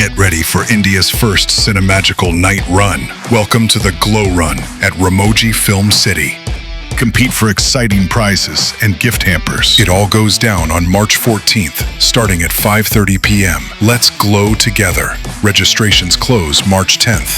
Get ready for India's first cinemagical night run. Welcome to the Glow Run at Ramoji Film City. Compete for exciting prizes and gift hampers. It all goes down on March 14th, starting at 5:30 p.m. Let's glow together. Registrations close March 10th.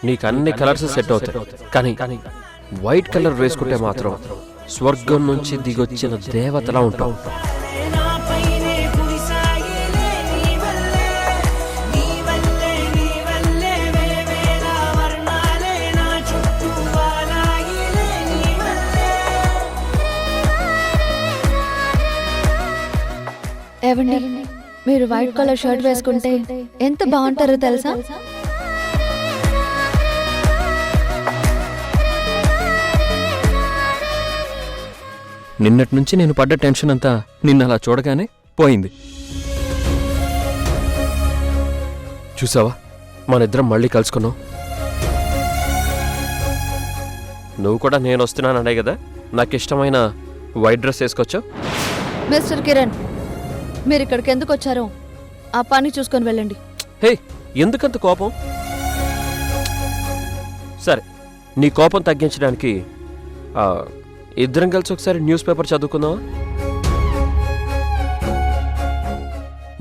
నీకు అన్ని colours set అవుతాయి, కానీ white colour వేసుకుంటే మాత్రం స్వర్గం నుంచి దిగొచ్చిన దేవతలా ఉంటావు. ఏవండి, మీరు వైట్ కలర్ షర్ట్ వేసుకుంటే ఎంత బాగుంటారో తెలుసా? నిన్నటి నుంచి నేను పడ్డ టెన్షన్ అంతా నిన్న అలా చూడగానే పోయింది. చూసావా, మనిద్దరం మళ్ళీ కలుసుకున్నావు. నువ్వు కూడా నేను వస్తున్నాననే కదా నాకు ఇష్టమైన వైట్ డ్రెస్ వేసుకొచ్చావు. మిస్టర్ కిరణ్, మీరు ఇక్కడికి ఎందుకు వచ్చారో ఆ పని చూసుకొని వెళ్ళండి. హే, ఎందుకంత కోపం? సరే, నీ కోపం తగ్గించడానికి ఇద్దరం కలిసి ఒకసారి న్యూస్ పేపర్ చదువుకుందామా?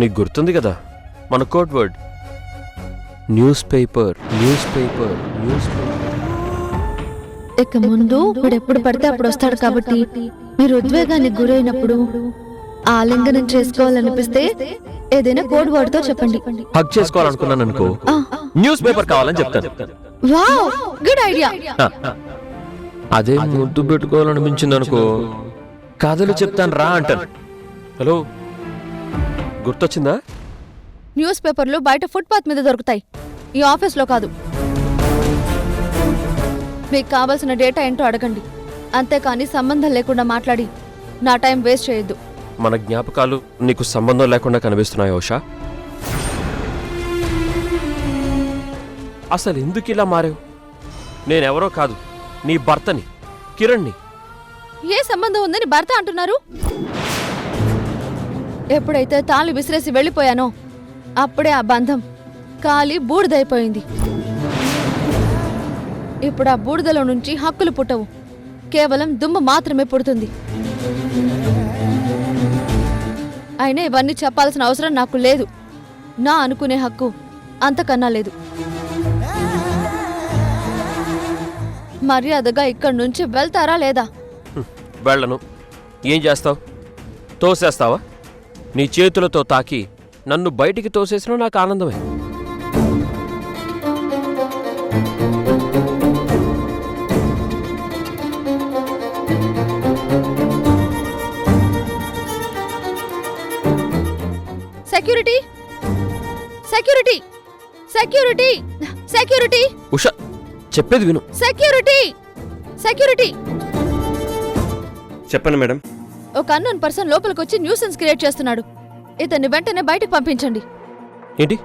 నీకు గుర్తుంది కదా మన code word, news paper. News paper, news paper. ఇక ముందు ఇప్పుడు ఎప్పుడు పడితే అప్పుడు వస్తాడు కాబట్టి మీరు ఉద్వేగానికి గురైనప్పుడు ఆలింగనం చేసుకోవాలనిపిస్తే ఏదైనా కోడ్ వర్డ్ తో చెప్పండి. హక్ చేసుకోవాలనుకున్నాను అనుకో, న్యూస్ పేపర్ కావాలని చెప్తాను. Wow, good idea. అదే ముద్దు పెట్టుకోవాలనిపించింది అనుకో, కథలు చెప్తాను రా అంటాను. హలో, గుర్తొచ్చిందా? న్యూస్ పేపర్లు బయట ఫుట్పాత్ మీద దొరుకుతాయి, ఈ ఆఫీస్లో కాదు. మీకు కావాల్సిన డేటా ఏంటో అడగండి, అంతేకాని సంబంధం లేకుండా మాట్లాడి నా టైం వేస్ట్ చేయొద్దు. మన జ్ఞాపకాలు నీకు సంబంధం లేకుండా కనిపిస్తున్నాయి ఉషా. అసలు ఎందుకు ఇలా మారావు? నేనెవరో కాదు, నీ భర్తని, కిరణ్ని. ఏ సంబంధం ఉందని భర్త అంటున్నారు? ఎప్పుడైతే తాళి విసిరేసి వెళ్ళిపోయానో అప్పుడే ఆ బంధం కాలి బూడిదైపోయింది. ఇప్పుడు ఆ బూడిదలో నుంచి హక్కులు పుట్టవు, కేవలం దుమ్ము మాత్రమే పుడుతుంది. అయినా ఇవన్నీ చెప్పాల్సిన అవసరం నాకు లేదు. నా అనుకునే హక్కు అంతకన్నా లేదు. మర్యాదగా ఇక్కడి నుంచి వెళ్తారా లేదా? వెళ్ళను. ఏం చేస్తావు? తోసేస్తావా? నీ చేతులతో తాకి నన్ను బయటికి తోసేసినా నాకు ఆనందమే. Security, security, security, security. Usha, చెప్పేది విను. Security, security. చెప్పండి మేడం. ఒక అన్నోన్ పర్సన్ లోపలికి వచ్చి న్యూసెన్స్ క్రియేట్ చేస్తున్నాడు. ఇతన్ని వెంటనే బయటికి పంపించండి. ఏంటి,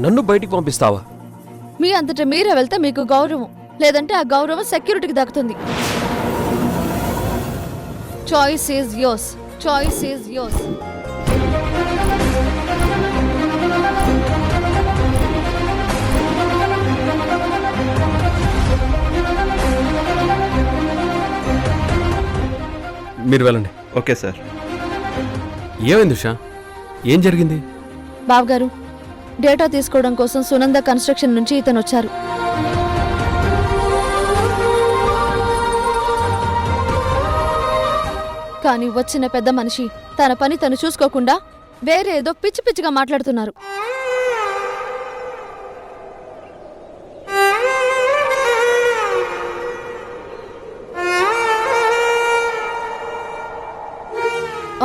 నన్ను బయటికి పంపిస్తావా? మీ అంతటా మీరే వెళ్తే మీకు గౌరవం, లేదంటే ఆ గౌరవం సెక్యూరిటీకి దక్కుతుంది. Choice is yours, choice is yours. మీరు వెళ్ళండి. Okay sir. ఏమైంది ఉషా? ఏం జరిగింది? బావగారు, డేటా తీసుకోవడం కోసం సునంద కన్స్ట్రక్షన్ నుంచి ఇతను వచ్చారు. కానీ వచ్చిన పెద్ద మనిషి తన పని తను చూసుకోకుండా వేరే ఏదో పిచ్చి పిచ్చిగా మాట్లాడుతున్నారు.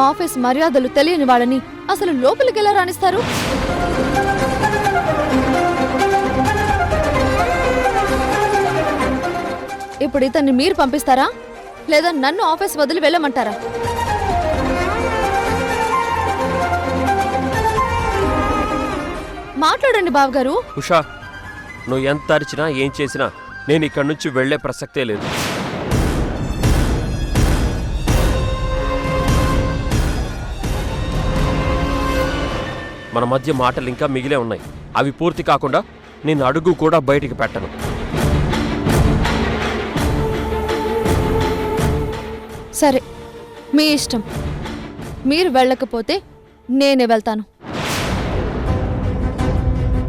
ఆఫీస్ మర్యాదలు తెలియని వాళ్ళని అసలు లోపలికి ఎలా రాణిస్తారు? ఇప్పుడు ఇతన్ని మీరు పంపిస్తారా, లేదా నన్ను ఆఫీస్ వదిలి వెళ్ళమంటారా? మాట్లాడండి బావగారు. ఉషా, నువ్వు ఎంత అరిచినా ఏం చేసినా నేను ఇక్కడి నుంచి వెళ్ళే ప్రసక్తే లేదు. మన మధ్య మాటలు ఇంకా మిగిలే ఉన్నాయి. అవి పూర్తి కాకుండా నేను అడుగు కూడా బయటికి పెట్టను. సరే, మీ ఇష్టం. మీరు వెళ్ళకపోతే నేనే వెళ్తాను.